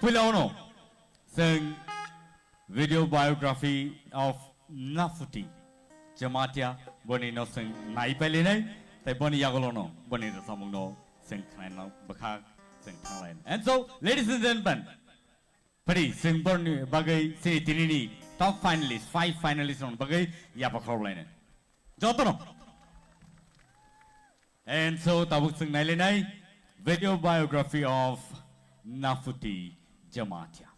Puilaono, sing video biography of Naphuti Jamatia, Bonino sing Naipeline, the Boni Yagolono, Bonino Samuno, sing Kana Baka, sing Kaline. And so, ladies and gentlemen, Pari, sing Boni Bagay, say Tinini, top finalists, 5 finalists on Bagay, Yapakorline. Jotono. And so, Tabuk sing Nailinai, video biography of Naphuti Jamatia.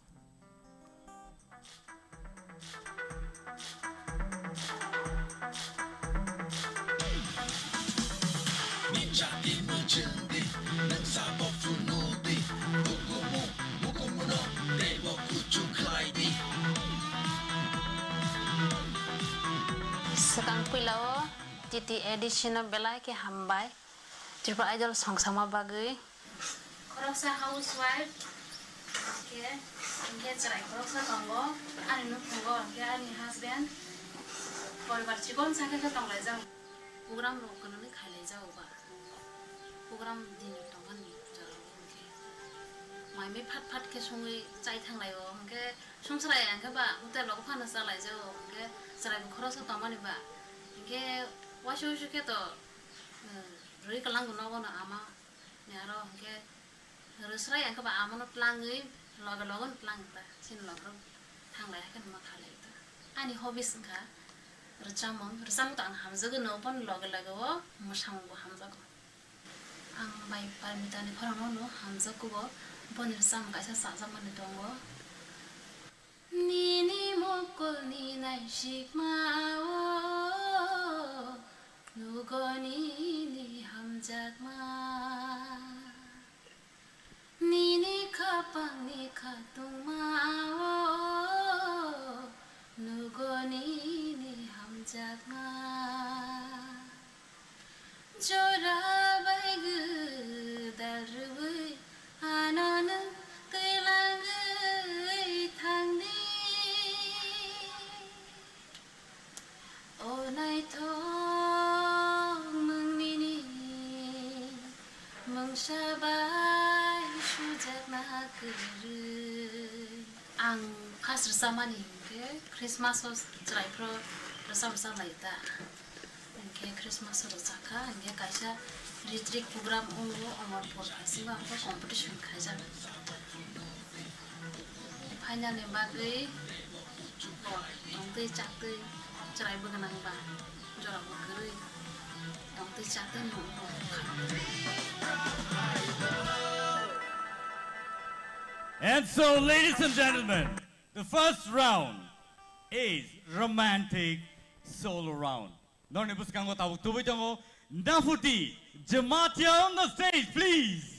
Sekang Pulau titi edisi belai ke hambai Tipra idol song sama bagai korok sa housewife ke cerai korok sa tonggo ani nu tonggo ke ani husband poribar cikon sakhe ke tonglai jang program ro kono ni khailai jao ba program din tongan ni jaro ke mai me phat ke songi chai thanglai o ke songsarai ang ke ba hotel lok phana salai jao ke cerai korok sa tomani ba ke washu ke to rui kalang guno na ama nyaro ke rusrai yang keba amonot langi logon lang ta sin logro thanglai kan ma khalai ta ani hobbies ka rusam ta ang hamza go no pon logo musang go hamza go ang bai parmita ni phorang no hamza ko go pon rusam ka sa zaman ni dongo ni mokol ni nai shikma o nugoni hamjak ma Nini kapang ni katung mao nugoni ni hamjak ma jora bai gu darui anan telang thang ni o Naithok mung nini mung sabai ang khas rasamani ke Christmas os cerai pro rasam laita ke Christmas os saka nge kaisa retreat program ungo amor por asiwa ko competition khaja final ne bagai tongte chakte cerai beganang ba jora bagoi tongte chakte no And so, ladies and gentlemen, the first round is romantic solo round. None of us can go to Naphuti Jamatia on the stage, please.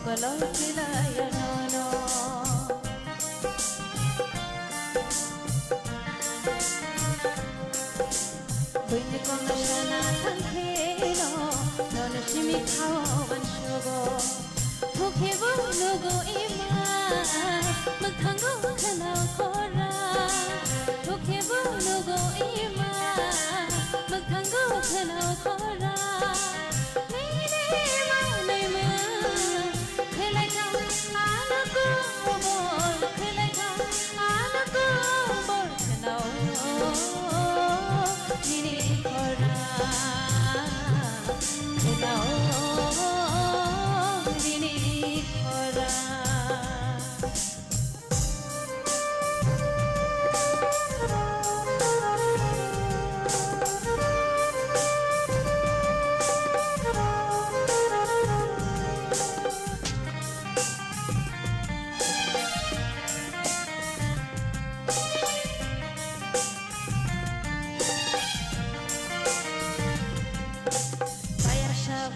Kalau kilaya nono Bunyi kono sana tangkelo Nono shimi kawan shugo Hukhibu nugo ima Magtango kalau kora Hukhibu nugo ima Magtango kalau kora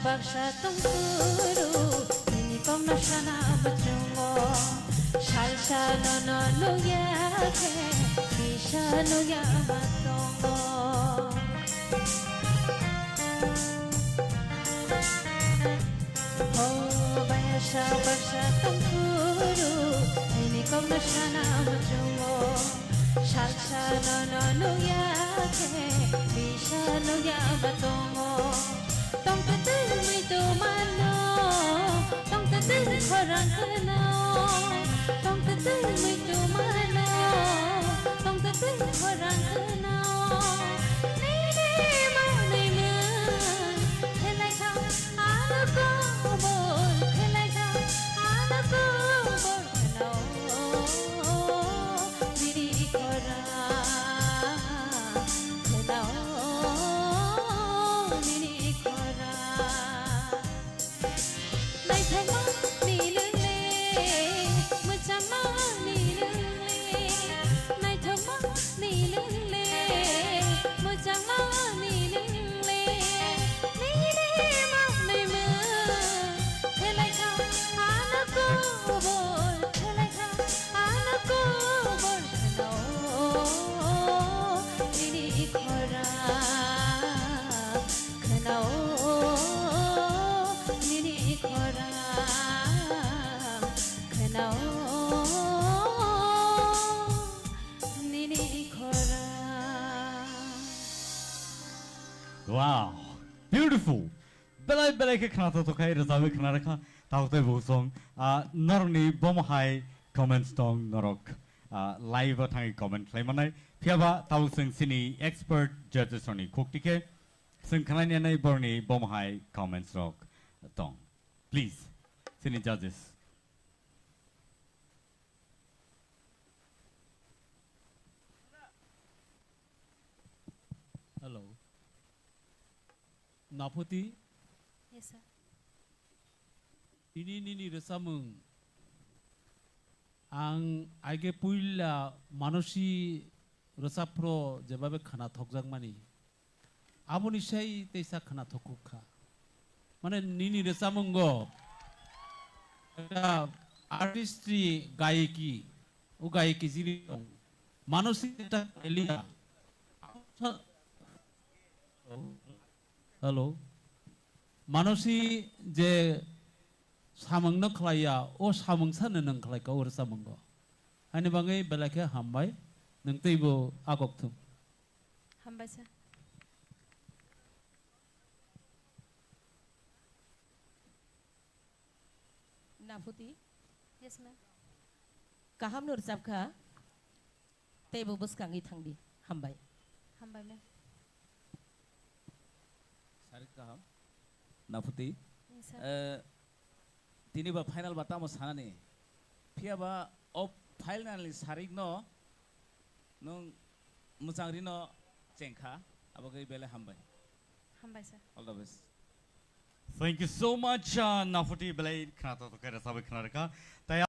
Baksa tungkuru ini kong nasana bajungo salsa no luya ke bisa luya batongo oh baksa tungkuru ini kong nasana bajungo salsa no luya ke bisa luya batongo Tong tetel mi tu mano, tong tetel korang kenal, tong tetel mi tu mano, tong tetel korang kenal. Ni mana kelai kau anak kubur, kelai kau anak kubur kenal. Diri korang kenal. Wow, beautiful. Belai ke khana to kai razawe khana rakha taute bosong norni bom high comments tong norok live thang comment klai manai phiaba tau sing sini expert judges oni koktike sing khana ne nai borni bom high comments rock tong please sini judges Hello Naphuti Yes sir ini resamung ang aige puila manusi resapro jebabe khana thokjang mani aboni sei teisa khana thokukha mane nini resamung go artistry gaiki o gaiki jini manusi eta elia Hello manusi je samang no khlaya o samang san nang khlai ka or samang go ani bangai belake hambai nang teibo agok thum Hambai sir Naphuti Yes ma'am kaham nur sabkha teibo buskangi thangdi hambai Hambai ma'am Sarit kaham Naphuti Yes sir Tini ba final bata mo sana ni Pia ba op final sarik no Nung musangri no cengkha Abagai bele hambai Hambai sir All the best Thank you so much Naphuti belai khana to kai razawe khana rakha